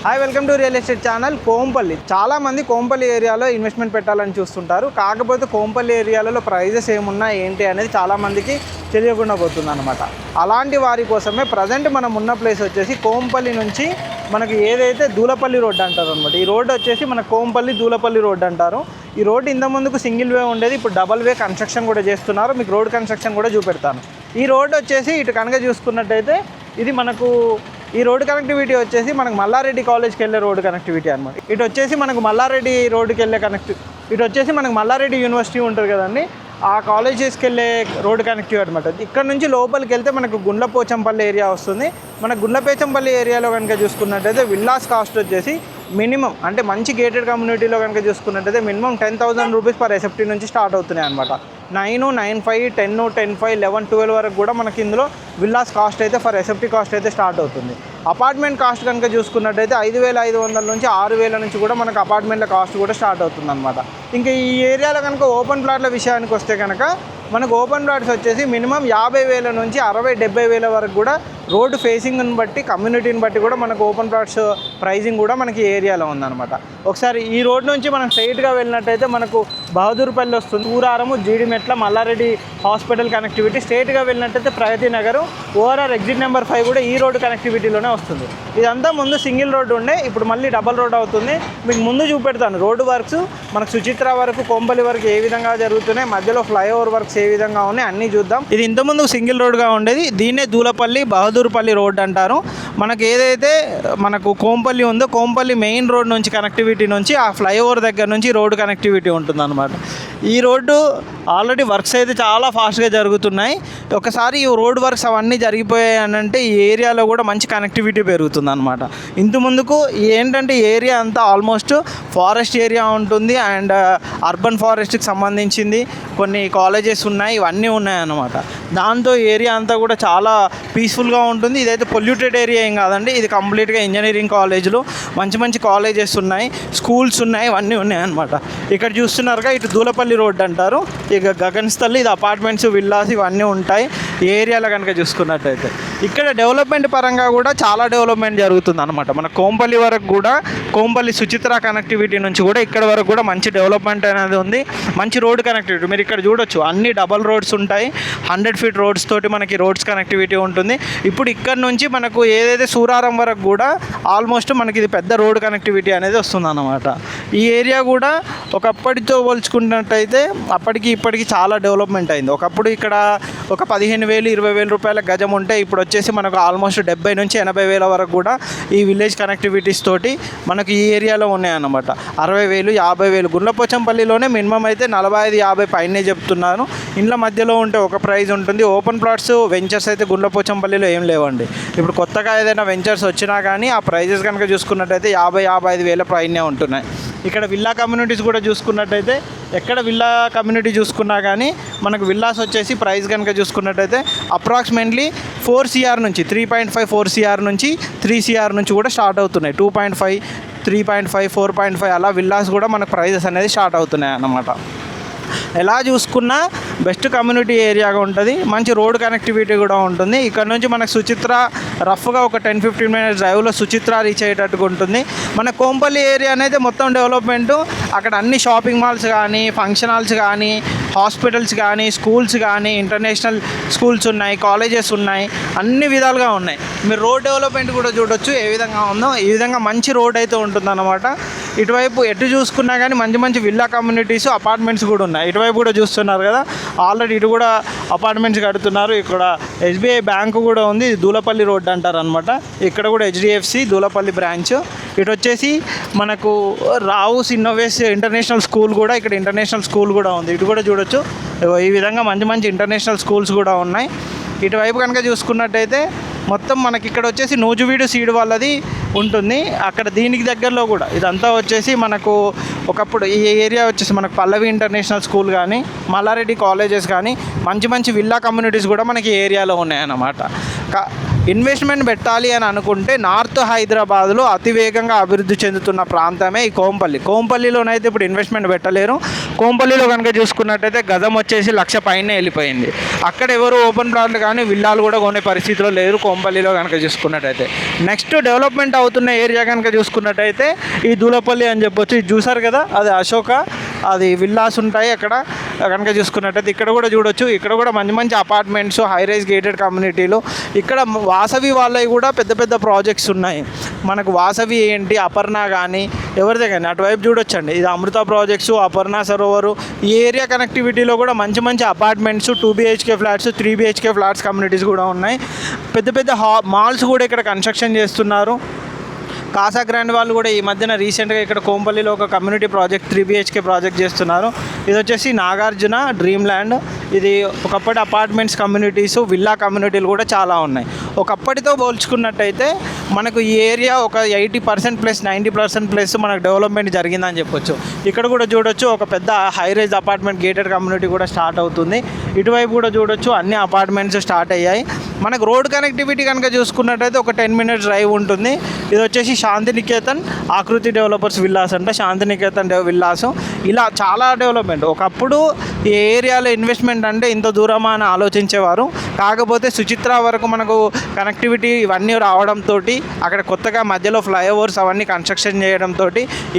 Hi, welcome to real estate channel. Kompally. చాలామంది కోంపల్లి ఏరియాలో investment పెట్టాలని చూస్తుంటారు. కాకపోతే కోంపల్లి ఏరియాలలో ప్రైజెస్ ఏమున్నా ఏంటి అనేది చాలామందికి తెలియకుండా పోతుంది అనమాట. అలాంటి వారి కోసమే ప్రజెంట్ మనం ఉన్న ప్లేస్ వచ్చేసి కోంపల్లి నుంచి మనకి ఏదైతే దూలపల్లి రోడ్ అంటారు అనమాట. ఈ రోడ్ వచ్చేసి మన కోంపల్లి దూలపల్లి రోడ్ అంటారు. ఈ రోడ్ ఇంత ముందుకు సింగిల్ వే ఉండేది, ఇప్పుడు డబల్ వే కన్స్ట్రక్షన్ కూడా చేస్తున్నారు. మీకు రోడ్ కన్స్ట్రక్షన్ కూడా చూపెడతాను. ఈ రోడ్ వచ్చేసి ఇటు కనుక చూసుకున్నట్టయితే ఇది మనకు ఈ రోడ్ కనెక్టివిటీ వచ్చేసి మనకు మల్లారెడ్డి కాలేజ్కి వెళ్ళే రోడ్ కనెక్టివిటీ అనమాట. ఇటు వచ్చేసి మనకు మల్లారెడ్డి రోడ్డుకి వెళ్ళే ఇటు వచ్చేసి మనకు మల్లారెడ్డి యూనివర్సిటీ ఉంటుంది కదండి, ఆ కాలేజెస్కి వెళ్ళే రోడ్ కనెక్టివిటీ అనమాట. ఇక్కడ నుంచి లోపలికి వెళ్తే మనకు గుండ్లపోచంపల్లి ఏరియా వస్తుంది. మన గుండ్లపోచంపల్లి ఏరియాలో కనుక చూసుకున్నట్టయితే విల్లాస్ కాస్ట్ వచ్చేసి మినిమం అంటే మంచి గేటెడ్ కమ్యూనిటీలో కనుక చూసుకున్నట్టయితే మినిమం 10,000 రూపీస్ పర్ ఎస్ఎఫ్టీ నుంచి స్టార్ట్ అవుతున్నాయి అనమాట. 9, 9.5, 10, 10.5, 11, 12 వరకు కూడా మనకి ఇందులో విల్లాస్ కాస్ట్ అయితే ఫర్ ఎస్ఎఫ్టీ కాస్ట్ అయితే స్టార్ట్ అవుతుంది. అపార్ట్మెంట్ కాస్ట్ కనుక చూసుకున్నట్టయితే 5,500 నుంచి 6,000 నుంచి కూడా మనకు అపార్ట్మెంట్ల కాస్ట్ కూడా స్టార్ట్ అవుతుంది అనమాట. ఇంకా ఈ ఏరియాలో కనుక ఓపెన్ ప్లాట్ల విషయానికి వస్తే కనుక మనకు ఓపెన్ ప్లాట్స్ వచ్చేసి మినిమం 50,000 నుంచి 60,000-70,000 వరకు కూడా రోడ్డు ఫేసింగ్ని బట్టి కమ్యూనిటీని బట్టి కూడా మనకు ఓపెన్ ప్లాట్స్ ప్రైజింగ్ కూడా మనకి ఏరియాలో ఉందన్నమాట. ఒకసారి ఈ రోడ్ నుంచి మనం స్ట్రైట్గా వెళ్ళినట్టయితే మనకు బహదూర్పల్లి వస్తుంది, ఊరారము, జీడిమెట్ల, మల్లారెడ్డి హాస్పిటల్ కనెక్టివిటీ. స్ట్రైట్గా వెళ్ళినట్టయితే ప్రగతి నగరు, ఓఆర్ఆర్ ఎగ్జిట్ నెంబర్ 5 కూడా ఈ రోడ్డు కనెక్టివిటీలోనే వస్తుంది. ఇదంతా ముందు సింగిల్ రోడ్డు ఉండే, ఇప్పుడు మళ్ళీ డబల్ రోడ్ అవుతుంది. మీకు ముందు చూపెడతాను రోడ్డు వర్క్స్ మనకు సుచిత్ర వరకు కోంపల్లి వరకు ఏ విధంగా జరుగుతున్నాయి, మధ్యలో ఫ్లైఓవర్ వర్క్స్ ఏ విధంగా ఉన్నాయి అన్నీ చూద్దాం. ఇది ఇంతకుముందు సింగిల్ రోడ్గా ఉండేది, దీన్నే దూలపల్లి బహదూర్పల్లి రోడ్ అంటారు. మనకు ఏదైతే మనకు కోంపల్లి ఉందో కోంపల్లి మెయిన్ రోడ్ నుంచి కనెక్టివిటీ నుంచి ఆ ఫ్లైఓవర్ దగ్గర నుంచి రోడ్డు కనెక్టివిటీ ఉంటుందన్నమాట. ఈ రోడ్డు ఆల్రెడీ వర్క్స్ అయితే చాలా ఫాస్ట్గా జరుగుతున్నాయి. ఒకసారి ఈ రోడ్ వర్క్స్ అవన్నీ జరిగిపోయాయి అని అంటే ఈ ఏరియాలో కూడా మంచి కనెక్టివిటీ పెరుగుతుంది అనమాట. ఇంత ముందుకు ఏంటంటే ఏరియా అంతా ఆల్మోస్ట్ ఫారెస్ట్ ఏరియా ఉంటుంది అండ్ అర్బన్ ఫారెస్ట్కి సంబంధించింది కొన్ని కాలేజెస్ ఉన్నాయి, ఇవన్నీ ఉన్నాయన్నమాట. దాంతో ఏరియా అంతా కూడా చాలా పీస్ఫుల్గా ఉంటుంది. ఇదైతే పొల్యూటెడ్ ఏరియా ఏం కాదండి, ఇది కంప్లీట్గా ఇంజనీరింగ్ కాలేజీలు, మంచి మంచి కాలేజెస్ ఉన్నాయి, స్కూల్స్ ఉన్నాయి, ఇవన్నీ ఉన్నాయన్నమాట. ఇక్కడ చూస్తున్నారుగా ఇటు దూలపల్లి రోడ్ అంటారు, ఇక గగన్స్థలి, ఇది అపార్ట్మెంట్స్, విల్లాస్ ఇవన్నీ ఉంటాయి ఈ ఏరియాలో కనుక చూసుకున్నట్టయితే. ఇక్కడ డెవలప్మెంట్ పరంగా కూడా చాలా డెవలప్మెంట్ జరుగుతుంది అనమాట. మన కోంపల్లి వరకు కూడా కోంపల్లి సుచిత్ర కనెక్టివిటీ నుంచి కూడా ఇక్కడ వరకు కూడా మంచి డెవలప్మెంట్ అనేది ఉంది, మంచి రోడ్ కనెక్టివిటీ. మీరు ఇక్కడ చూడొచ్చు అన్ని డబల్ రోడ్స్ ఉంటాయి, 100 ఫీట్ రోడ్స్ తోటి మనకి రోడ్స్ కనెక్టివిటీ ఉంటుంది. ఇప్పుడు ఇక్కడ నుంచి మనకు ఏదైతే సూరారం వరకు కూడా ఆల్మోస్ట్ మనకి ఇది పెద్ద రోడ్ కనెక్టివిటీ అనేది వస్తుంది అన్నమాట. ఈ ఏరియా కూడా ఒకప్పటితో పోల్చుకున్నట్టయితే అప్పటికి ఇప్పటికి చాలా డెవలప్మెంట్ అయింది. ఒకప్పుడు ఇక్కడ ఒక 15,000, 20,000 రూపాయల గజం ఉంటే ఇప్పుడు వచ్చేసి మనకు ఆల్మోస్ట్ 70,000 నుంచి 80,000 వరకు కూడా ఈ విలేజ్ కనెక్టివిటీస్ తోటి మనకు ఈ ఏరియాలో ఉన్నాయన్నమాట. 60,000, 50,000 గుండ్లపోచంపల్లిలోనే మినిమం అయితే 45-50 పైనే చెప్తున్నాను. ఇండ్ల మధ్యలో ఉంటే ఒక ప్రైజ్ ఉంటుంది. ఓపెన్ ప్లాట్స్ వెంచర్స్ అయితే గుండ్లపోచంపల్లిలో ఏం లేవండి. ఇప్పుడు కొత్తగా ఏదైనా వెంచర్స్ వచ్చినా కానీ ఆ ప్రైజెస్ కనుక చూసుకున్నట్టయితే 50-55,000 పైనే ఉంటున్నాయి. ఇక్కడ విల్లా కమ్యూనిటీస్ కూడా చూసుకున్నట్టయితే ఎక్కడ విల్లా కమ్యూనిటీ చూసుకున్నా కానీ మనకు విల్లాస్ వచ్చేసి ప్రైస్ కనుక చూసుకున్నట్టయితే అప్రాక్సిమేట్లీ 4 CR నుంచి 3.5, 4 CR నుంచి 3 CR నుంచి కూడా స్టార్ట్ అవుతున్నాయి. 2.5, 3.5, 4.5 అలా విల్లాస్ కూడా మనకు ప్రైజెస్ అనేది స్టార్ట్ అవుతున్నాయి అన్నమాట. ఎలా చూసుకున్నా బెస్ట్ కమ్యూనిటీ ఏరియాగా ఉంటుంది, మంచి రోడ్ కనెక్టివిటీ కూడా ఉంటుంది. ఇక్కడ నుంచి మనకు సుచిత్ర రఫ్గా ఒక 10-15 మినిట్స్ డ్రైవ్లో సుచిత్ర రీచ్ అయ్యేటట్టుగా ఉంటుంది. మన కోంపల్లి ఏరియా అనేది మొత్తం డెవలప్మెంటు, అక్కడ అన్ని షాపింగ్ మాల్స్ కానీ, ఫంక్షన్ హాల్స్ కానీ, హాస్పిటల్స్ కానీ, స్కూల్స్ కానీ, ఇంటర్నేషనల్ స్కూల్స్ ఉన్నాయి, కాలేజెస్ ఉన్నాయి, అన్ని విధాలుగా ఉన్నాయి. మీరు రోడ్ డెవలప్మెంట్ కూడా చూడొచ్చు ఏ విధంగా ఉందో. ఈ విధంగా మంచి రోడ్ అయితే ఉంటుందన్నమాట. ఇటువైపు ఎటు చూసుకున్నా కానీ మంచి మంచి విల్లా కమ్యూనిటీస్, అపార్ట్మెంట్స్ కూడా ఉన్నాయి. ఇటువైపు కూడా చూస్తున్నారు కదా, ఆల్రెడీ ఇటు కూడా అపార్ట్మెంట్స్ కడుతున్నారు. ఇక్కడ SBI బ్యాంకు కూడా ఉంది, ఇది దూలపల్లి రోడ్ అంటారు అనమాట. ఇక్కడ కూడా HDFC దూలపల్లి బ్రాంచ్. ఇటు వచ్చేసి మనకు రావుస్ ఇన్నోవేస్ ఇంటర్నేషనల్ స్కూల్ కూడా, ఇక్కడ ఇంటర్నేషనల్ స్కూల్ కూడా ఉంది. ఇటు కూడా చూడొచ్చు ఈ విధంగా మంచి మంచి ఇంటర్నేషనల్ స్కూల్స్ కూడా ఉన్నాయి. ఇటువైపు కనుక చూసుకున్నట్టయితే మొత్తం మనకి ఇక్కడ వచ్చేసి నూజువీడు సీడ్ వాళ్ళది ఉంటుంది. అక్కడ దీనికి దగ్గరలో కూడా ఇదంతా వచ్చేసి మనకు ఒకప్పుడు ఈ ఏరియా వచ్చేసి మనకు పల్లవి ఇంటర్నేషనల్ స్కూల్ కానీ, మల్లారెడ్డి కాలేజెస్ కానీ, మంచి మంచి విల్లా కమ్యూనిటీస్ కూడా మనకి ఏరియాలో ఉన్నాయన్నమాట. ఇన్వెస్ట్మెంట్ పెట్టాలి అని అనుకుంటే నార్త్ హైదరాబాద్లో అతివేగంగా అభివృద్ధి చెందుతున్న ప్రాంతమే ఈ కోంపల్లిలోనైతే ఇప్పుడు ఇన్వెస్ట్మెంట్ పెట్టలేరు. కోంపల్లిలో కనుక చూసుకున్నట్టయితే గజం వచ్చేసి 1,00,000 పైనే వెళ్ళిపోయింది. అక్కడ ఎవరు ఓపెన్ ప్లాట్లు కానీ విల్లాలు కూడా కొనే పరిస్థితిలో లేరు కోంపల్లిలో కనుక చూసుకున్నట్టయితే. నెక్స్ట్ డెవలప్మెంట్ అవుతున్న ఏరియా కనుక చూసుకున్నట్టయితే ఈ దూలపల్లి అని చెప్పొచ్చు. ఇది చూసారు కదా, అది అశోక, అది విల్లాస్ ఉంటాయి అక్కడ కనుక చూసుకున్నట్టయితే. ఇక్కడ కూడా చూడొచ్చు, ఇక్కడ కూడా మంచి మంచి అపార్ట్మెంట్స్, హై రైజ్ గేటెడ్ కమ్యూనిటీలు. ఇక్కడ వాసవి వాళ్ళవి కూడా పెద్ద పెద్ద ప్రాజెక్ట్స్ ఉన్నాయి. మనకు వాసవి ఏంటి, అపర్ణ కానీ ఎవరిదే కానీ అటువైపు చూడొచ్చండి. ఇది అమృత ప్రాజెక్ట్స్, అపర్ణ సరోవరు. ఈ ఏరియా కనెక్టివిటీలో కూడా మంచి మంచి apartments, 2 BHK flats, 3 BHK flats communities కూడా ఉన్నాయి. పెద్ద పెద్ద మాల్స్ కూడా ఇక్కడ కన్స్ట్రక్షన్ చేస్తున్నారు. కాసా గ్రాండ్ వాళ్ళు కూడా ఈ మధ్యన రీసెంట్గా ఇక్కడ కోంపల్లిలో ఒక కమ్యూనిటీ ప్రాజెక్ట్ 3 BHK ప్రాజెక్ట్ చేస్తున్నారు. ఇది వచ్చేసి నాగార్జున డ్రీమ్ ల్యాండ్. ఇది ఒకప్పటి అపార్ట్మెంట్స్ కమ్యూనిటీస్, విల్లా కమ్యూనిటీలు కూడా చాలా ఉన్నాయి. ఒకప్పటితో పోల్చుకున్నట్టయితే మనకు ఈ ఏరియా ఒక 80% ప్లస్ 90% ప్లస్ మనకు డెవలప్మెంట్ జరిగిందని చెప్పొచ్చు. ఇక్కడ కూడా చూడొచ్చు, ఒక పెద్ద high rise apartment gated community కూడా స్టార్ట్ అవుతుంది. ఇటువైపు కూడా చూడొచ్చు, అన్ని అపార్ట్మెంట్స్ స్టార్ట్ అయ్యాయి. మనకు రోడ్ కనెక్టివిటీ కనుక చూసుకున్నట్టయితే ఒక 10 minutes డ్రైవ్ ఉంటుంది. ఇది వచ్చేసి శాంతినికేతన్ ఆకృతి డెవలపర్స్ విల్లాస్ అంట, శాంతినికేతన్ విల్లాస్. ఇలా చాలా డెవలప్మెంట్. ఒకప్పుడు ఈ ఏరియాలో ఇన్వెస్ట్మెంట్ అంటే ఇంత దూరమా అని ఆలోచించేవారు. కాకపోతే సుచిత్ర వరకు మనకు కనెక్టివిటీ ఇవన్నీ రావడంతో, అక్కడ కొత్తగా మధ్యలో ఫ్లైఓవర్స్ అవన్నీ కన్స్ట్రక్షన్ చేయడంతో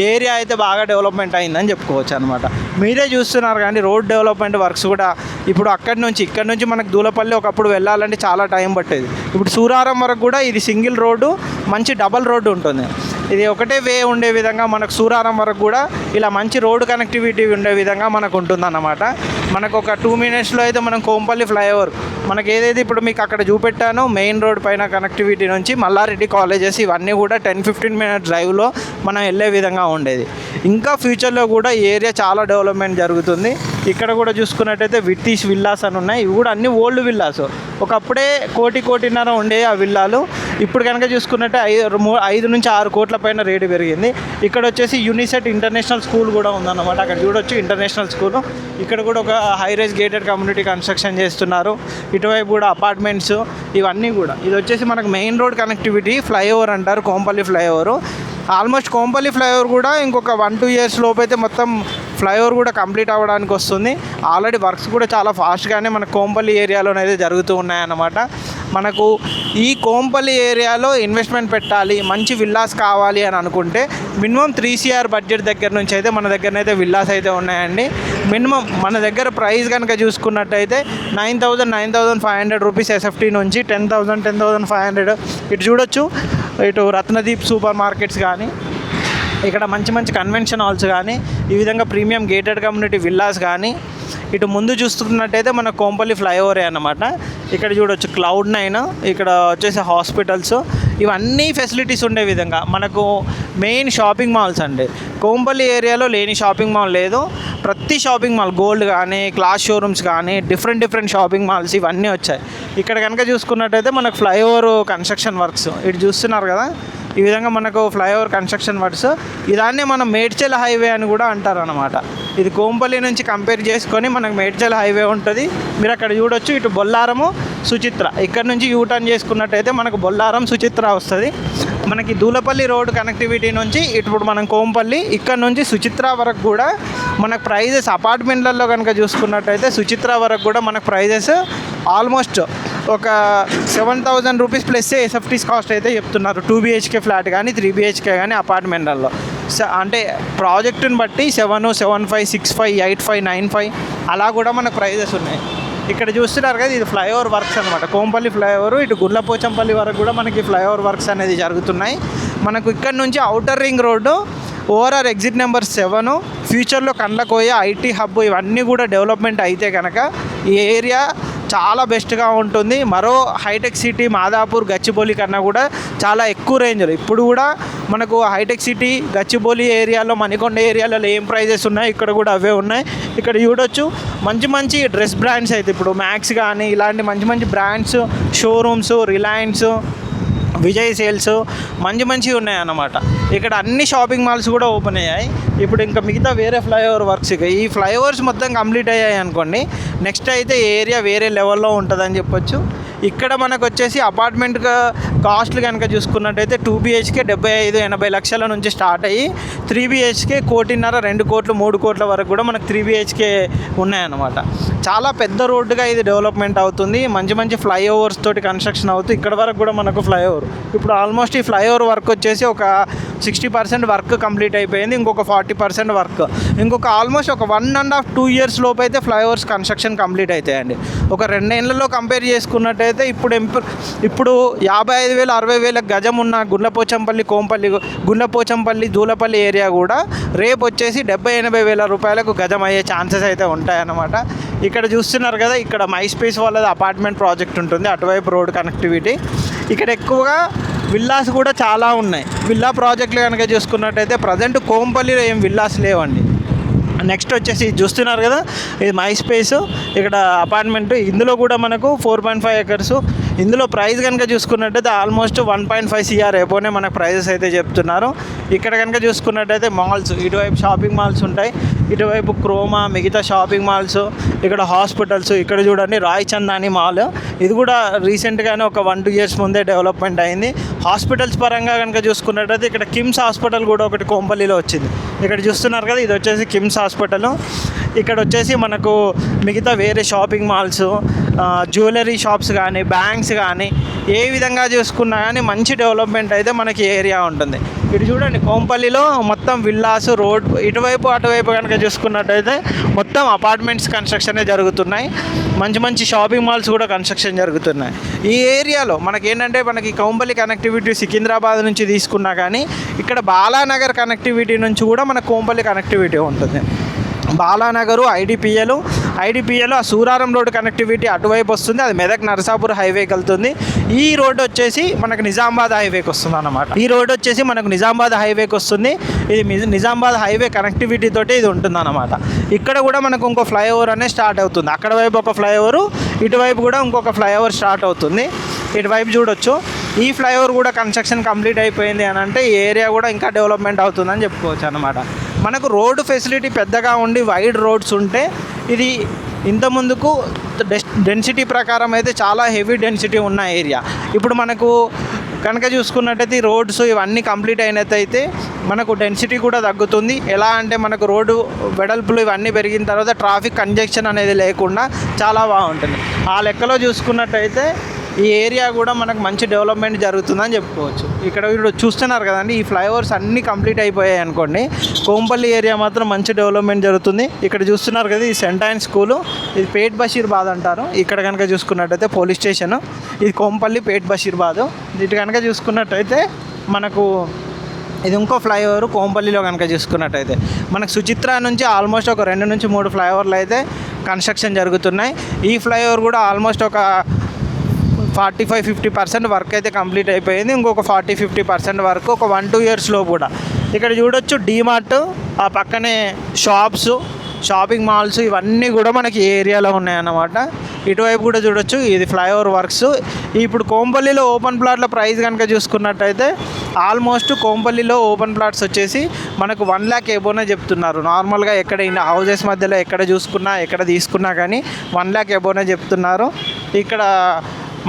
ఏరియా అయితే బాగా డెవలప్మెంట్ అయిందని చెప్పుకోవచ్చు అనమాట. మీరే చూస్తున్నారు కానీ రోడ్ డెవలప్మెంట్ వర్క్స్ కూడా ఇప్పుడు ఇక్కడ నుంచి మనకు దూలపల్లి ఒకప్పుడు వెళ్ళాలంటే చాలా టైం పట్టేది. ఇప్పుడు సూరారం వరకు కూడా ఇది సింగిల్ రోడ్డు, మంచి డబల్ రోడ్డు ఉంటుంది. ఇది ఒకటే వే ఉండే విధంగా మనకు సూరారం వరకు కూడా ఇలా మంచి రోడ్డు కనెక్టివిటీ ఉండే విధంగా మనకు ఉంటుందన్నమాట. మనకు ఒక 2 minutesలో అయితే మనం కోంపల్లి ఫ్లైఓవర్ మనకి ఏదైతే ఇప్పుడు మీకు అక్కడ చూపెట్టానో మెయిన్ రోడ్ పైన కనెక్టివిటీ నుంచి మల్లారెడ్డి కాలేజెస్ ఇవన్నీ కూడా 10-15 minutes డ్రైవ్లో మనం వెళ్ళే విధంగా ఉండేది. ఇంకా ఫ్యూచర్లో కూడా ఈ ఏరియా చాలా డెవలప్మెంట్ జరుగుతుంది. ఇక్కడ కూడా చూసుకున్నట్టయితే విత్తీష్ విల్లాస్ అని ఉన్నాయి. ఇవి కూడా అన్ని ఓల్డ్ విల్లాస్. ఒకప్పుడే 1.5 ఉండే ఆ విల్లాలు. ఇప్పుడు కనుక చూసుకున్నట్టే 5 నుంచి 6 కోట్ల పైన రేటు పెరిగింది. ఇక్కడ వచ్చేసి యూనిసెట్ ఇంటర్నేషనల్ స్కూల్ కూడా ఉందన్నమాట. అక్కడ చూడొచ్చు ఇంటర్నేషనల్ స్కూల్. ఇక్కడ కూడా ఒక high rise gated community construction చేస్తున్నారు. ఇటువైపు కూడా అపార్ట్మెంట్స్ ఇవన్నీ కూడా. ఇది వచ్చేసి మనకు మెయిన్ రోడ్ కనెక్టివిటీ ఫ్లైఓవర్ అంటారు, Kompally flyover. Almost Kompally flyover కూడా ఇంకొక 1-2 years లోపు అయితే మొత్తం ఫ్లైఓవర్ కూడా కంప్లీట్ అవ్వడానికి వస్తుంది. ఆల్రెడీ వర్క్స్ కూడా చాలా ఫాస్ట్గానే మన కోంపల్లి ఏరియాలోనైతే జరుగుతూ ఉన్నాయన్నమాట. మనకు ఈ కోంపల్లి ఏరియాలో ఇన్వెస్ట్మెంట్ పెట్టాలి, మంచి విల్లాస్ కావాలి అని అనుకుంటే మినిమం 3 CR బడ్జెట్ దగ్గర నుంచి అయితే మన దగ్గరనైతే విల్లాస్ అయితే ఉన్నాయండి. మినిమం మన దగ్గర ప్రైస్ కనుక చూసుకున్నట్టయితే 9,500 రూపీస్ SFT నుంచి 10,500. ఇటు చూడొచ్చు, ఇటు రత్నదీప్ సూపర్ మార్కెట్స్ కానీ, ఇక్కడ మంచి మంచి కన్వెన్షన్ హాల్స్ కానీ, ఈ విధంగా ప్రీమియం గేటెడ్ కమ్యూనిటీ విల్లాస్ కానీ. ఇటు ముందు చూస్తున్నట్టయితే మన కోంపల్లి ఫ్లైఓవరే అన్నమాట. ఇక్కడ చూడొచ్చు Cloud9, ఇక్కడ వచ్చేసి హాస్పిటల్స్, ఇవన్నీ ఫెసిలిటీస్ ఉండే విధంగా మనకు మెయిన్ షాపింగ్ మాల్స్ అండి. కోంపల్లి ఏరియాలో లేని షాపింగ్ మాల్ లేదు. ప్రతి షాపింగ్ మాల్, గోల్డ్ కానీ, క్లాస్ షోరూమ్స్ కానీ, డిఫరెంట్ షాపింగ్ మాల్స్ ఇవన్నీ వచ్చాయి. ఇక్కడ కనుక చూసుకున్నట్టయితే మనకు ఫ్లైఓవర్ కన్స్ట్రక్షన్ వర్క్స్ ఇటు చూస్తున్నారు కదా, ఈ విధంగా మనకు ఫ్లైఓవర్ కన్స్ట్రక్షన్ వర్క్స్. ఇదాన్నే మనం మేడ్చల్ హైవే అని కూడా అంటారు అన్నమాట. ఇది కోంపల్లి నుంచి కంపేర్ చేసుకొని మనకు మేడ్చల్ హైవే ఉంటుంది. మీరు అక్కడ చూడొచ్చు, ఇటు బొల్లారము సుచిత్ర. ఇక్కడ నుంచి యూటర్న్ చేసుకున్నట్టయితే మనకు బొల్లారం సుచిత్ర వస్తుంది. మనకి దూలపల్లి రోడ్ కనెక్టివిటీ నుంచి ఇప్పుడు మనం కోంపల్లి, ఇక్కడ నుంచి సుచిత్ర వరకు కూడా మనకు ప్రైజెస్ అపార్ట్మెంట్లలో కనుక చూసుకున్నట్టయితే సుచిత్ర వరకు కూడా మనకు ప్రైజెస్ ఆల్మోస్ట్ ఒక 7,000 రూపీస్ ప్లస్ SFTs కాస్ట్ అయితే చెప్తున్నారు. 2 BHK ఫ్లాట్ కానీ 3 BHK కానీ అపార్ట్మెంట్లలో. అంటే ప్రాజెక్టుని బట్టి 7, 7.5, 6.5, 8.5, 9.5 అలా కూడా మనకు ప్రైజెస్ ఉన్నాయి. ఇక్కడ చూస్తున్నారు కదా, ఇది ఫ్లైఓవర్ వర్క్స్ అనమాట. కోంపల్లి ఫ్లైఓవర్, ఇటు గుర్లపోచంపల్లి వరకు కూడా మనకి ఫ్లైఓవర్ వర్క్స్ అనేది జరుగుతున్నాయి. మనకు ఇక్కడ నుంచి outer ring road, ORR exit number 7, ఫ్యూచర్లో కండ్లకోయ IT హబ్ ఇవన్నీ కూడా డెవలప్మెంట్ అయితే కనుక ఈ ఏరియా చాలా బెస్ట్గా ఉంటుంది. మరో హైటెక్ సిటీ మాదాపూర్, గచ్చిబౌలి కన్నా కూడా చాలా ఎక్కువ రేంజ్లో ఇప్పుడు కూడా మనకు హైటెక్ సిటీ గచ్చిబౌలి ఏరియాలో, మణికొండ ఏరియాలలో ఏం ప్రైజెస్ ఉన్నాయి ఇక్కడ కూడా అవే ఉన్నాయి. ఇక్కడ చూడొచ్చు మంచి డ్రెస్ బ్రాండ్స్ అయితే ఇప్పుడు మ్యాక్స్ కానీ ఇలాంటి మంచి brands, showrooms, Reliance, Vijay sales మంచివి ఉన్నాయి అన్నమాట. ఇక్కడ అన్ని షాపింగ్ మాల్స్ కూడా ఓపెన్ అయ్యాయి. ఇప్పుడు ఇంకా మిగతా వేరే ఫ్లైఓవర్ వర్క్స్, ఇక ఈ ఫ్లైఓవర్స్ మొత్తం కంప్లీట్ అయ్యాయి అనుకోండి, నెక్స్ట్ అయితే ఏరియా వేరే లెవెల్లో ఉంటుందని చెప్పొచ్చు. ఇక్కడ మనకు వచ్చేసి అపార్ట్మెంట్ కాస్ట్లు కనుక చూసుకున్నట్టయితే 2 BHK 75-80 లక్షల నుంచి స్టార్ట్ అయ్యి 3 BHK 1.5 2 కోట్లు 3 కోట్ల వరకు కూడా మనకు 3 BHK ఉన్నాయన్నమాట. చాలా పెద్ద రోడ్డుగా ఇది డెవలప్మెంట్ అవుతుంది. మంచి మంచి ఫ్లైఓవర్స్ తోటి కన్స్ట్రక్షన్ అవుతుంది. ఇక్కడ వరకు కూడా మనకు ఫ్లైఓవర్ ఇప్పుడు ఆల్మోస్ట్ ఈ ఫ్లైఓవర్ వర్క్ వచ్చేసి ఒక 60% వర్క్ కంప్లీట్ అయిపోయింది. ఇంకొక 40% వర్క్, ఇంకొక ఆల్మోస్ట్ ఒక 1.5-2 ఇయర్స్ లోపు అయితే ఫ్లైఓవర్స్ కన్స్ట్రక్షన్ కంప్లీట్ అవుతాయండి. ఒక 2 ఏళ్లలో కంపేర్ చేసుకున్నట్టయితే ఇప్పుడు 55,000-60,000 గజం ఉన్న గుండ్లపోచంపల్లి కోంపల్లి గుండ్లపోచంపల్లి దూలపల్లి ఏరియా కూడా రేపు వచ్చేసి 70-80 వేల రూపాయలకు గజం అయ్యే ఛాన్సెస్ అయితే ఉంటాయన్నమాట. ఇక్కడ చూస్తున్నారు కదా, ఇక్కడ మైస్పేస్ వాళ్ళది అపార్ట్మెంట్ ప్రాజెక్ట్ ఉంటుంది, అటువైపు రోడ్ కనెక్టివిటీ. ఇక్కడ ఎక్కువగా విల్లాస్ కూడా చాలా ఉన్నాయి. విల్లా ప్రాజెక్టులు కనుక చూసుకున్నట్టయితే ప్రజెంట్ కోంపల్లిలో ఏం విల్లాస్ లేవండి. నెక్స్ట్ వచ్చేసి చూస్తున్నారు కదా, ఇది మైస్పేస్, ఇక్కడ అపార్ట్మెంట్. ఇందులో కూడా మనకు 4.5 acres. ఇందులో ప్రైస్ కనుక చూసుకున్నట్టయితే ఆల్మోస్ట్ 1.5 CR ఎబోనే మనకు ప్రైజెస్ అయితే చెప్తున్నారు. ఇక్కడ కనుక చూసుకున్నట్టయితే మాల్స్, ఇటువైపు షాపింగ్ మాల్స్ ఉంటాయి, ఇటువైపు క్రోమా, మిగతా షాపింగ్ మాల్స్, ఇక్కడ హాస్పిటల్స్. ఇక్కడ చూడండి రాయ్ చందాని మాల్, ఇది కూడా రీసెంట్గానే ఒక 1-2 ఇయర్స్ ముందే డెవలప్మెంట్ అయింది. హాస్పిటల్స్ పరంగా కనుక చూసుకున్నట్టయితే ఇక్కడ కిమ్స్ హాస్పిటల్ కూడా ఒకటి కోంపల్లిలో వచ్చింది. ఇక్కడ చూస్తున్నారు కదా, ఇది వచ్చేసి కిమ్స్ హాస్పిటల్. ఇక్కడ వచ్చేసి మనకు మిగతా వేరే షాపింగ్ మాల్స్, జ్యువెలరీ షాప్స్ కానీ, బ్యాంక్స్ కానీ, ఏ విధంగా చూసుకున్నా కానీ మంచి డెవలప్మెంట్ అయితే మనకి ఏరియా ఉంటుంది. ఇటు చూడండి, కోంపల్లిలో మొత్తం విల్లాస్, రోడ్ ఇటువైపు అటువైపు కనుక చూసుకున్నట్టయితే మొత్తం అపార్ట్మెంట్స్ కన్స్ట్రక్షనే జరుగుతున్నాయి. మంచి మంచి షాపింగ్ మాల్స్ కూడా కన్స్ట్రక్షన్ జరుగుతున్నాయి. ఈ ఏరియాలో మనకేంటంటే మనకి కోంపల్లి కనెక్టివిటీ సికింద్రాబాద్ నుంచి తీసుకున్నా కానీ ఇక్కడ బాలానగర్ కనెక్టివిటీ నుంచి కూడా మన కోంపల్లి కనెక్టివిటీ ఉంటుంది. బాలానగరు, ఐడిపిఎల్ ఆ సూరారం రోడ్ కనెక్టివిటీ అటువైపు వస్తుంది, అది మెదక్ నరసాపూర్ హైవేకి వెళ్తుంది. ఈ రోడ్ వచ్చేసి మనకు నిజామాబాద్ హైవేకి వస్తుంది అన్నమాట. ఈ రోడ్ వచ్చేసి మనకు నిజామాబాద్ హైవేకి వస్తుంది. ఇది నిజామాబాద్ హైవే కనెక్టివిటీ తోటి ఇది ఉంటుంది అన్నమాట. ఇక్కడ కూడా మనకు ఇంకో ఫ్లైఓవర్ అనేది స్టార్ట్ అవుతుంది. అక్కడ వైపు ఒక ఫ్లైఓవరు, ఇటువైపు కూడా ఇంకొక ఫ్లైఓవర్ స్టార్ట్ అవుతుంది. ఇటువైపు చూడొచ్చు, ఈ ఫ్లైఓవర్ కూడా కన్స్ట్రక్షన్ కంప్లీట్ అయిపోయింది అని అంటే ఈ ఏరియా కూడా ఇంకా డెవలప్మెంట్ అవుతుందని చెప్పుకోవచ్చు అన్నమాట. మనకు రోడ్డు ఫెసిలిటీ పెద్దగా ఉండి వైడ్ రోడ్స్ ఉంటే ఇది ఇంతకుముందుకు డెన్సిటీ ప్రకారం అయితే చాలా హెవీ డెన్సిటీ ఉన్న ఏరియా. ఇప్పుడు మనకు కనుక చూసుకున్నట్టయితే ఈ రోడ్స్ ఇవన్నీ కంప్లీట్ అయినట్టయితే మనకు డెన్సిటీ కూడా తగ్గుతుంది. ఎలా అంటే మనకు రోడ్డు వెడల్పులు ఇవన్నీ పెరిగిన తర్వాత ట్రాఫిక్ కంజెక్షన్ అనేది లేకుండా చాలా బాగుంటుంది. ఆ లెక్కలో చూసుకున్నట్టయితే ఈ ఏరియా కూడా మనకు మంచి డెవలప్మెంట్ జరుగుతుందని చెప్పుకోవచ్చు. ఇక్కడ ఇప్పుడు చూస్తున్నారు కదండి, ఈ ఫ్లైఓవర్స్ అన్నీ కంప్లీట్ అయిపోయాయి అనుకోండి, కోంపల్లి ఏరియా మాత్రం మంచి డెవలప్మెంట్ జరుగుతుంది. ఇక్కడ చూస్తున్నారు కదా, ఈ సెంటైన్ స్కూలు, ఇది పేట్ బషీర్బాద్ అంటారు. ఇక్కడ కనుక చూసుకున్నట్టయితే పోలీస్ స్టేషన్, ఇది కోంపల్లి పేట్ బషీర్బాద్. ఇటు కనుక చూసుకున్నట్టయితే మనకు ఇది ఇంకో ఫ్లైఓవర్ కోంపల్లిలో కనుక చూసుకున్నట్టయితే మనకు సుచిత్ర నుంచి ఆల్మోస్ట్ ఒక 2 నుంచి 3 ఫ్లైఓవర్లు అయితే కన్స్ట్రక్షన్ జరుగుతున్నాయి. ఈ ఫ్లైఓవర్ కూడా ఆల్మోస్ట్ ఒక 45-50% వర్క్ అయితే కంప్లీట్ అయిపోయింది. ఇంకొక 40-50% వర్క్ ఒక 1-2 ఇయర్స్లో కూడా. ఇక్కడ చూడొచ్చు డీమార్ట్, ఆ పక్కనే షాప్స్, షాపింగ్ మాల్స్ ఇవన్నీ కూడా మనకి ఏరియాలో ఉన్నాయన్నమాట. ఇటువైపు కూడా చూడొచ్చు, ఇది ఫ్లైఓవర్ వర్క్స్. ఇప్పుడు కోంపల్లిలో ఓపెన్ ప్లాట్ల ప్రైస్ కనుక చూసుకున్నట్టయితే ఆల్మోస్ట్ కోంపల్లిలో ఓపెన్ ప్లాట్స్ వచ్చేసి మనకు 1 lakh ఎబోనే చెప్తున్నారు. నార్మల్గా ఎక్కడ హౌజెస్ మధ్యలో ఎక్కడ చూసుకున్నా ఎక్కడ తీసుకున్నా కానీ 1 lakh ఎబోనే చెప్తున్నారు. ఇక్కడ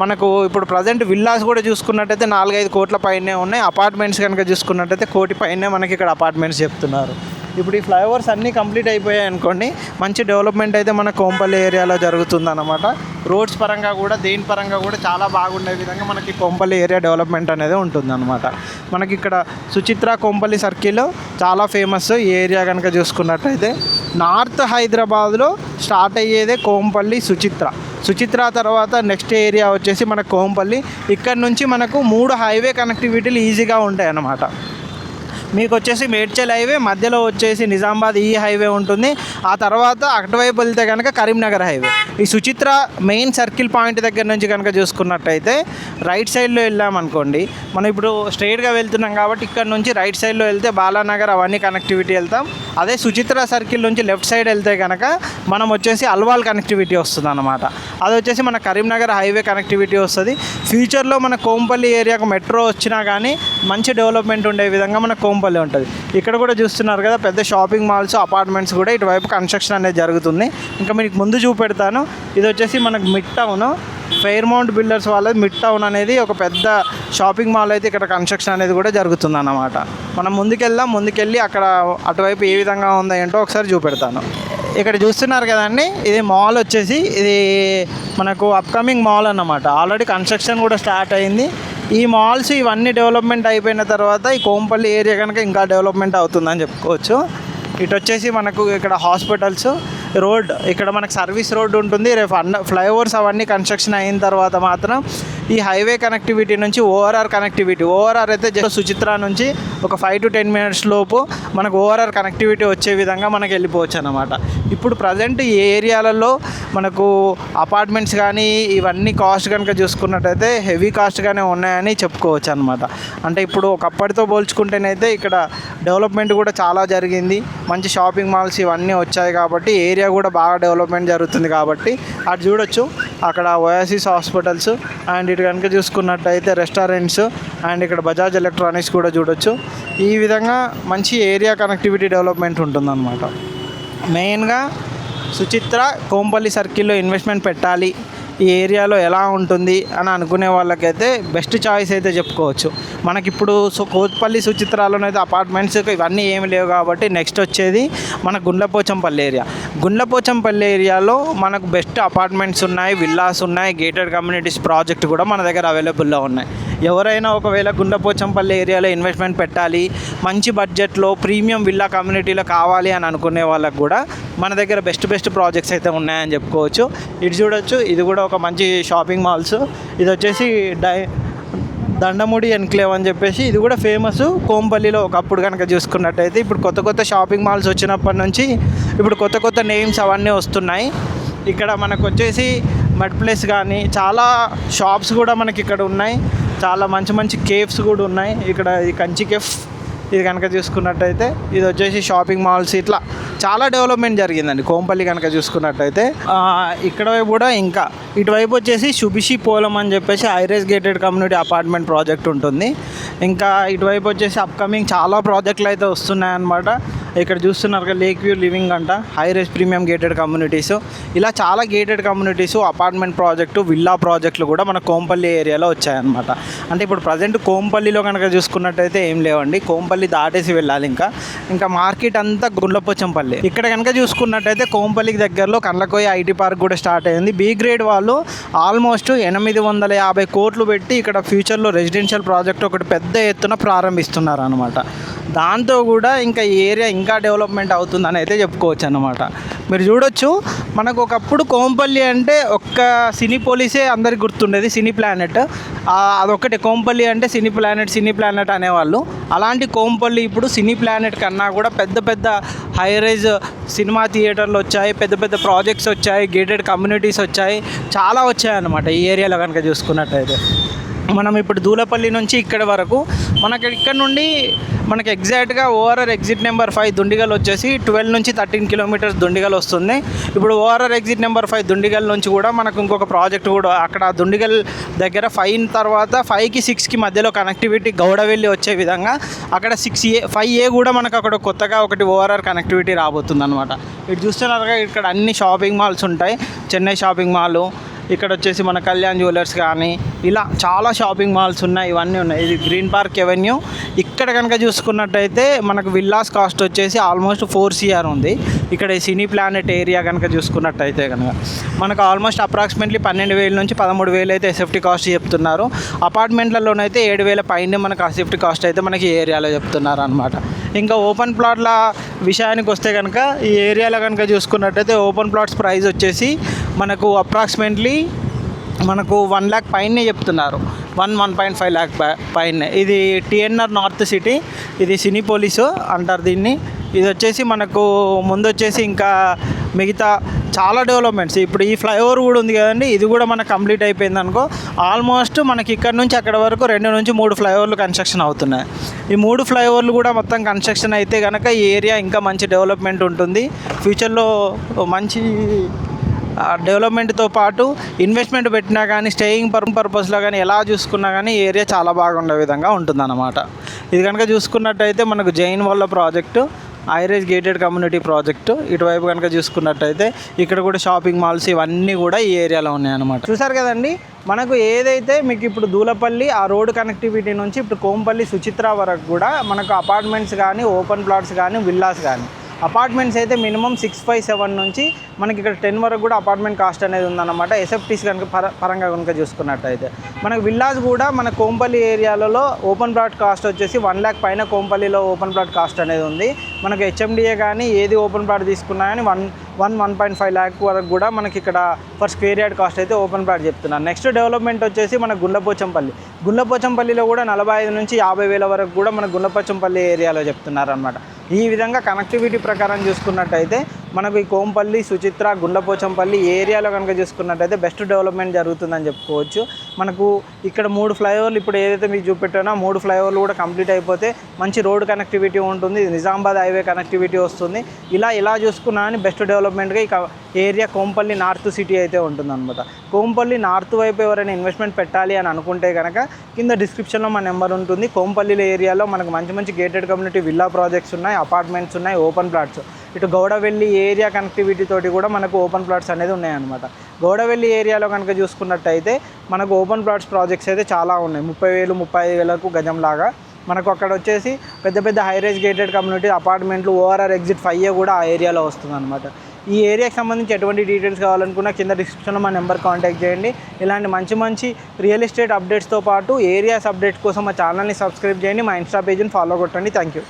మనకు ఇప్పుడు ప్రజెంట్ విల్లాస్ కూడా చూసుకున్నట్టయితే 4-5 కోట్ల పైనే ఉన్నాయి. అపార్ట్మెంట్స్ కనుక చూసుకున్నట్టయితే 1 కోటి పైనే మనకి ఇక్కడ అపార్ట్మెంట్స్ చెప్తున్నారు. ఇప్పుడు ఈ ఫ్లైఓవర్స్ అన్నీ కంప్లీట్ అయిపోయాయి అనుకోండి, మంచి డెవలప్మెంట్ అయితే మన కోంపల్లి ఏరియాలో జరుగుతుందన్నమాట. రోడ్స్ పరంగా కూడా దేని పరంగా కూడా చాలా బాగుండే విధంగా మనకి కోంపల్లి ఏరియా డెవలప్మెంట్ అనేది ఉంటుందన్నమాట. మనకి ఇక్కడ సుచిత్ర కోంపల్లి సర్కిల్ చాలా ఫేమస్. ఈ ఏరియా కనుక చూసుకున్నట్టయితే నార్త్ హైదరాబాద్లో స్టార్ట్ అయ్యేదే కోంపల్లి సుచిత్ర తర్వాత నెక్స్ట్ ఏరియా వచ్చేసి మన కోంపల్లి. ఇక్కడ నుంచి మనకు 3 హైవే కనెక్టివిటీలు ఈజీగా ఉంటాయి అన్నమాట. మీకు వచ్చేసి మేడ్చల్ హైవే, మధ్యలో వచ్చేసి నిజామాబాద్ ఈ హైవే ఉంటుంది. ఆ తర్వాత అటువైపు వెళ్తే కనుక కరీంనగర్ హైవే. ఈ సుచిత్ర మెయిన్ సర్కిల్ పాయింట్ దగ్గర నుంచి కనుక చూసుకున్నట్టయితే రైట్ సైడ్లో వెళ్ళామనుకోండి, మనం ఇప్పుడు స్ట్రైట్గా వెళ్తున్నాం కాబట్టి ఇక్కడ నుంచి రైట్ సైడ్లో వెళ్తే బాలానగర్ అవన్నీ కనెక్టివిటీ వెళ్తాం. అదే సుచిత్ర సర్కిల్ నుంచి లెఫ్ట్ సైడ్ వెళ్తే కనుక మనం వచ్చేసి అల్వాల్ కనెక్టివిటీ వస్తుంది అన్నమాట. అది వచ్చేసి మన కరీంనగర్ హైవే కనెక్టివిటీ వస్తుంది. ఫ్యూచర్లో మన కోంపల్లి ఏరియాకు మెట్రో వచ్చినా కానీ మంచి డెవలప్మెంట్ ఉండే విధంగా మన కోంపల్లి ఉంటుంది. ఇక్కడ కూడా చూస్తున్నారు కదా, పెద్ద షాపింగ్ మాల్స్, అపార్ట్మెంట్స్ కూడా ఇటువైపు కన్స్ట్రక్షన్ అనేది జరుగుతుంది. ఇంకా మీకు ముందు చూపెడతాను. ఇది వచ్చేసి మనకు మిడ్ టౌన్. ఫెయిర్మౌంట్ బిల్డర్స్ వాళ్ళది మిడ్ టౌన్ అనేది ఒక పెద్ద షాపింగ్ మాల్ అయితే ఇక్కడ కన్స్ట్రక్షన్ అనేది కూడా జరుగుతుంది అన్నమాట. మనం ముందుకెళ్ళి అక్కడ అటువైపు ఏ విధంగా ఉందో ఏంటో ఒకసారి చూపెడతాను. ఇక్కడ చూస్తున్నారు కదండి, ఇది మాల్ వచ్చేసి ఇది మనకు అప్కమింగ్ మాల్ అన్నమాట. ఆల్రెడీ కన్స్ట్రక్షన్ కూడా స్టార్ట్ అయింది. ఈ మాల్స్ ఇవన్నీ డెవలప్మెంట్ అయిపోయిన తర్వాత ఈ కోంపల్లి ఏరియా కనుక ఇంకా డెవలప్మెంట్ అవుతుందని చెప్పుకోవచ్చు. ఇటు వచ్చేసి మనకు ఇక్కడ హాస్పిటల్స్, రోడ్, ఇక్కడ మనకు సర్వీస్ రోడ్ ఉంటుంది. రేపు ఫ్లైఓవర్స్ అవన్నీ కన్స్ట్రక్షన్ అయిన తర్వాత మాత్రం ఈ హైవే కనెక్టివిటీ నుంచి ఓఆర్ఆర్ అయితే జస్ట్ సుచిత్ర నుంచి ఒక 5 to 10 minutes లోపు మనకు ఓఆర్ఆర్ కనెక్టివిటీ వచ్చే విధంగా మనకు వెళ్ళిపోవచ్చు అన్నమాట. ఇప్పుడు ప్రజెంట్ ఈ ఏరియాలలో మనకు అపార్ట్మెంట్స్ కానీ ఇవన్నీ కాస్ట్ కనుక చూసుకున్నట్టయితే హెవీ కాస్ట్గానే ఉన్నాయని చెప్పుకోవచ్చు అనమాట. అంటే ఇప్పుడు ఒకప్పటితో పోల్చుకుంటేనైతే ఇక్కడ డెవలప్మెంట్ కూడా చాలా జరిగింది. మంచి షాపింగ్ మాల్స్ ఇవన్నీ వచ్చాయి కాబట్టి ఏరియా కూడా బాగా డెవలప్మెంట్ జరుగుతుంది. కాబట్టి అటు చూడొచ్చు, అక్కడ ఓయాసిస్ హాస్పిటల్స్ అండ్ ఇటు కనుక చూసుకున్నట్టయితే రెస్టారెంట్స్ అండ్ ఇక్కడ బజాజ్ ఎలక్ట్రానిక్స్ కూడా చూడొచ్చు. ఈ విధంగా మంచి ఏరియా కనెక్టివిటీ డెవలప్మెంట్ ఉంటుందన్నమాట. మెయిన్గా సుచిత్ర కోంపల్లి సర్కిల్లో ఇన్వెస్ట్మెంట్ పెట్టాలి, ఈ ఏరియాలో ఎలా ఉంటుంది అని అనుకునే వాళ్ళకైతే బెస్ట్ చాయిస్ అయితే చెప్పుకోవచ్చు. మనకిప్పుడు కోత్పల్లి సుచిత్రాలోనైతే అపార్ట్మెంట్స్ ఇవన్నీ ఏమి లేవు కాబట్టి నెక్స్ట్ వచ్చేది మన గుండ్లపోచంపల్లి ఏరియాలో మనకు బెస్ట్ అపార్ట్మెంట్స్ ఉన్నాయి, విల్లాస్ ఉన్నాయి, గేటెడ్ కమ్యూనిటీస్ ప్రాజెక్ట్ కూడా మన దగ్గర అవైలబుల్లో ఉన్నాయి. ఎవరైనా ఒకవేళ గుండ్లపోచంపల్లి ఏరియాలో ఇన్వెస్ట్మెంట్ పెట్టాలి, మంచి బడ్జెట్లో ప్రీమియం విల్లా కమ్యూనిటీలో కావాలి అని అనుకునే వాళ్ళకు కూడా మన దగ్గర బెస్ట్ ప్రాజెక్ట్స్ అయితే ఉన్నాయని చెప్పుకోవచ్చు. ఇటు చూడొచ్చు, ఇది కూడా ఒక మంచి షాపింగ్ మాల్స్. ఇది వచ్చేసి దండముడి ఎన్క్లేవ్ అని చెప్పేసి ఇది కూడా ఫేమస్ కోంపల్లిలో. ఒకప్పుడు కనుక చూసుకున్నట్టయితే ఇప్పుడు కొత్త షాపింగ్ మాల్స్ వచ్చినప్పటి నుంచి ఇప్పుడు కొత్త నేమ్స్ అవన్నీ వస్తున్నాయి. ఇక్కడ మనకు వచ్చేసి మడ్ ప్లేస్ కానీ చాలా షాప్స్ కూడా మనకి ఇక్కడ ఉన్నాయి. చాలా మంచి కేఫ్స్ కూడా ఉన్నాయి. ఇక్కడ ఈ కంచి కేఫ్ ఇది కనుక చూసుకున్నట్టయితే ఇది వచ్చేసి షాపింగ్ మాల్స్, ఇట్లా చాలా డెవలప్మెంట్ జరిగిందండి కోంపల్లి కనుక చూసుకున్నట్టయితే. ఇక్కడ వైపు కూడా ఇంకా ఇటువైపు వచ్చేసి శుభిషి పోలం అని చెప్పేసి high-rise gated community apartment project ఉంటుంది. ఇంకా ఇటువైపు వచ్చేసి అప్కమింగ్ చాలా ప్రాజెక్టులు అయితే వస్తున్నాయన్నమాట. ఇక్కడ చూస్తున్నారు కదా, లేక్ వ్యూ లివింగ్ అంట, హైరైజ్ ప్రీమియం గేటెడ్ కమ్యూనిటీస్, ఇలా చాలా gated communities, apartment project, villa ప్రాజెక్టులు కూడా మన కోంపల్లి ఏరియాలో వచ్చాయన్నమాట. అంటే ఇప్పుడు ప్రజెంట్ కోంపల్లిలో కనుక చూసుకున్నట్టయితే ఏం లేవండి, కోంపల్లి దాటేసి వెళ్ళాలి. ఇంకా మార్కెట్ అంతా గుండ్లపోచంపల్లి. ఇక్కడ కనుక చూసుకున్నట్టయితే కోంపల్లికి దగ్గరలో కండ్లకోయ ఐటీ పార్క్ కూడా స్టార్ట్ అయింది. బి గ్రేడ్ వాళ్ళు ఆల్మోస్ట్ 850 కోట్లు పెట్టి ఇక్కడ ఫ్యూచర్లో రెసిడెన్షియల్ ప్రాజెక్ట్ ఒకటి పెద్ద ఎత్తున ప్రారంభిస్తున్నారు అనమాట. దాంతో కూడా ఇంకా ఈ ఏరియా ఇంకా డెవలప్మెంట్ అవుతుందని అయితే చెప్పుకోవచ్చు అన్నమాట. మీరు చూడొచ్చు, మనకు ఒకప్పుడు కోంపల్లి అంటే ఒక్క సినీ పోలీసే అందరికి గుర్తుండేది, సినీ ప్లానెట్. అదొక్కటే కోంపల్లి అంటే సినీ ప్లానెట్ అనేవాళ్ళు. అలాంటి కోంపల్లి ఇప్పుడు సినీ ప్లానెట్ కన్నా కూడా పెద్ద హైరైజ్ సినిమా థియేటర్లు వచ్చాయి, పెద్ద ప్రాజెక్ట్స్ వచ్చాయి, గేటెడ్ కమ్యూనిటీస్ వచ్చాయి, చాలా వచ్చాయన్నమాట ఈ ఏరియాలో కనుక చూసుకున్నట్టయితే. మనం ఇప్పుడు దూలపల్లి నుంచి ఇక్కడ వరకు ఇక్కడ నుండి మనకి ఎగ్జాక్ట్గా ఓఆర్ఆర్ ఎగ్జిట్ నెంబర్ 5 దుండిగల్ వచ్చేసి 12 నుంచి 13 kilometers దుండిగల్ వస్తుంది. ఇప్పుడు ఓఆర్ఆర్ ఎగ్జిట్ నెంబర్ 5 దుండిగల్ నుంచి కూడా మనకు ఇంకొక ప్రాజెక్ట్ కూడా అక్కడ దుండిగల్ దగ్గర 5 తర్వాత 5కి 6కి మధ్యలో కనెక్టివిటీ గౌడవెల్లి వచ్చే విధంగా అక్కడ 5A కూడా మనకు అక్కడ కొత్తగా ఒకటి ఓఆర్ఆర్ కనెక్టివిటీ రాబోతుంది అనమాట. ఇటు చూస్తున్నారుగా, ఇక్కడ అన్ని షాపింగ్ మాల్స్ ఉంటాయి. చెన్నై షాపింగ్ మాల్, ఇక్కడ వచ్చేసి మన కళ్యాణ్ జ్యువెలర్స్ కానీ ఇలా చాలా షాపింగ్ మాల్స్ ఉన్నాయి, ఇవన్నీ ఉన్నాయి. ఇది గ్రీన్ పార్క్ ఎవెన్యూ. ఇక్కడ కనుక చూసుకున్నట్టయితే మనకు విల్లాస్ కాస్ట్ వచ్చేసి ఆల్మోస్ట్ 4 CR ఉంది. ఇక్కడ ఈ సినీ ప్లానెట్ ఏరియా కనుక చూసుకున్నట్టయితే కనుక మనకు ఆల్మోస్ట్ అప్రాక్సిమేట్లీ 12,000 నుంచి 13,000 అయితే ఎస్ఎఫ్టీ కాస్ట్ చెప్తున్నారు. అపార్ట్మెంట్లలోనైతే 7,000 పైన మనకు ఎస్ఎఫ్టీ కాస్ట్ అయితే మనకి ఈ ఏరియాలో చెప్తున్నారు అనమాట. ఇంకా ఓపెన్ ప్లాట్ల విషయానికి వస్తే కనుక ఈ ఏరియాలో కనుక చూసుకున్నట్టయితే ఓపెన్ ప్లాట్స్ ప్రైస్ వచ్చేసి మనకు అప్రాక్సిమేట్లీ మనకు 1 lakh పైనే చెప్తున్నారు, 1.5 lakh పైన. ఇది టిఎన్ఆర్ నార్త్ సిటీ, ఇది సినీ పోలీసు అంటారు దీన్ని. ఇది వచ్చేసి మనకు ముందు వచ్చేసి ఇంకా మిగతా చాలా డెవలప్మెంట్స్. ఇప్పుడు ఈ ఫ్లైఓవర్ కూడా ఉంది కదండి, ఇది కూడా మనకు కంప్లీట్ అయిపోయింది అనుకో. ఆల్మోస్ట్ మనకి ఇక్కడ నుంచి అక్కడ వరకు 2 నుంచి 3 ఫ్లైఓవర్లు కన్స్ట్రక్షన్ అవుతున్నాయి. ఈ 3 ఫ్లైఓవర్లు కూడా మొత్తం కన్స్ట్రక్షన్ అయితే కనుక ఈ ఏరియా ఇంకా మంచి డెవలప్మెంట్ ఉంటుంది. ఫ్యూచర్లో మంచి డెవలప్మెంట్తో పాటు ఇన్వెస్ట్మెంట్ పెట్టినా కానీ స్టేయింగ్ పర్పస్లో కానీ ఎలా చూసుకున్నా కానీ ఈ ఏరియా చాలా బాగుండే విధంగా ఉంటుందన్నమాట. ఇది కనుక చూసుకున్నట్టయితే మనకు జైన్ వాళ్ళ ప్రాజెక్టు హైరేజ్ గేటెడ్ కమ్యూనిటీ ప్రాజెక్టు. ఇటువైపు కనుక చూసుకున్నట్టయితే ఇక్కడ కూడా షాపింగ్ మాల్స్ ఇవన్నీ కూడా ఈ ఏరియాలో ఉన్నాయన్నమాట. చూసారు కదండి, మనకు ఏదైతే మీకు ఇప్పుడు దూలపల్లి ఆ రోడ్ కనెక్టివిటీ నుంచి ఇప్పుడు కోంపల్లి సుచిత్ర వరకు కూడా మనకు అపార్ట్మెంట్స్ కానీ, ఓపెన్ ప్లాట్స్ కానీ, విల్లాస్ కానీ. అపార్ట్మెంట్స్ అయితే మినిమం 657 నుంచి మనకి ఇక్కడ 10 వరకు కూడా అపార్ట్మెంట్ కాస్ట్ అనేది ఉందన్నమాట. ఎస్ఎఫ్టీస్ కనుక పరంగా కనుక చూసుకున్నట్టయితే మనకు విల్లాస్ కూడా మన కోంపల్లి ఏరియాలలో ఓపెన్ ప్లాట్ కాస్ట్ వచ్చేసి 1 lakh పైన కోంపల్లిలో ఓపెన్ ప్లాట్ కాస్ట్ అనేది ఉంది. మనకు హెచ్ఎండిఏ కానీ ఏది ఓపెన్ ప్లాట్ తీసుకున్నా కానీ 1.5 lakh వరకు కూడా మనకి ఇక్కడ ఫర్ స్క్వేర్ యార్డ్ కాస్ట్ అయితే ఓపెన్ ప్లాట్ చెప్తున్నారు. నెక్స్ట్ డెవలప్మెంట్ వచ్చేసి మన గుండ్లపోచంపల్లిలో కూడా 45 నుంచి 50,000 వరకు కూడా మన గుండ్లపోచంపల్లి ఏరియాలో చెప్తున్నారు అనమాట. ఈ విధంగా కనెక్టివిటీ ప్రకారం చూసుకున్నట్టయితే మనకు ఈ కోంపల్లి, సుచిత్ర, గుండ్లపోచంపల్లి ఏరియాలో కనుక చూసుకున్నట్టయితే బెస్ట్ డెవలప్మెంట్ జరుగుతుందని చెప్పుకోవచ్చు. మనకు ఇక్కడ 3 ఫ్లైఓవర్లు ఇప్పుడు ఏదైతే మీకు చూపెట్టానో 3 ఫ్లైఓవర్లు కూడా కంప్లీట్ అయిపోతే మంచి రోడ్ కనెక్టివిటీ ఉంటుంది, నిజామాబాద్ హైవే కనెక్టివిటీ వస్తుంది. ఇలా చూసుకున్నా అని బెస్ట్ డెవలప్మెంట్గా ఇక ఏరియా కోంపల్లి నార్త్ సిటీ అయితే ఉంటుందన్నమాట. కోంపల్లి నార్త్ వైపు ఎవరైనా ఇన్వెస్ట్మెంట్ పెట్టాలి అని అనుకుంటే కనుక కింద డిస్క్రిప్షన్లో మా నెంబర్ ఉంటుంది. కోంపల్లి ఏరియాలో మనకు మంచి గేటెడ్ కమ్యూనిటీ విల్లా ప్రాజెక్ట్స్ ఉన్నాయి, అపార్ట్మెంట్స్ ఉన్నాయి, ఓపెన్ ప్లాట్స్. ఇటు గౌడవెల్లి ఏరియా కనెక్టివిటీ తోటి కూడా మనకు ఓపెన్ ప్లాట్స్ అనేది ఉన్నాయన్నమాట. గౌడవెల్లి ఏరియాలో కనుక చూసుకున్నట్టయితే మనకు ఓపెన్ ప్లాట్స్ ప్రాజెక్ట్స్ అయితే చాలా ఉన్నాయి. 30,000, 35,000 గజం లాగా మనకు అక్కడ వచ్చేసి పెద్ద హైరేజ్ గేటెడ్ కమ్యూనిటీ అపార్ట్మెంట్లు ఓఆర్ఆర్ ఎగ్జిట్ 5 కూడా ఆ ఏరియాలో వస్తుందన్నమాట. ఈ ఏరియాకి సంబంధించి ఎటువంటి డీటెయిల్స్ కావాలనుకున్నా కింద డిస్క్రిప్షన్లో మా నెంబర్ కాంటాక్ట్ చేయండి. ఇలాంటి మంచి రియల్ ఎస్టేట్ అప్డేట్స్తో పాటు ఏరియాస్ అప్డేట్స్ కోసం మా ఛానల్ని సబ్స్క్రైబ్ చేయండి, మా ఇన్స్టా పేజ్ని ఫాలో కొట్టండి. Thank you.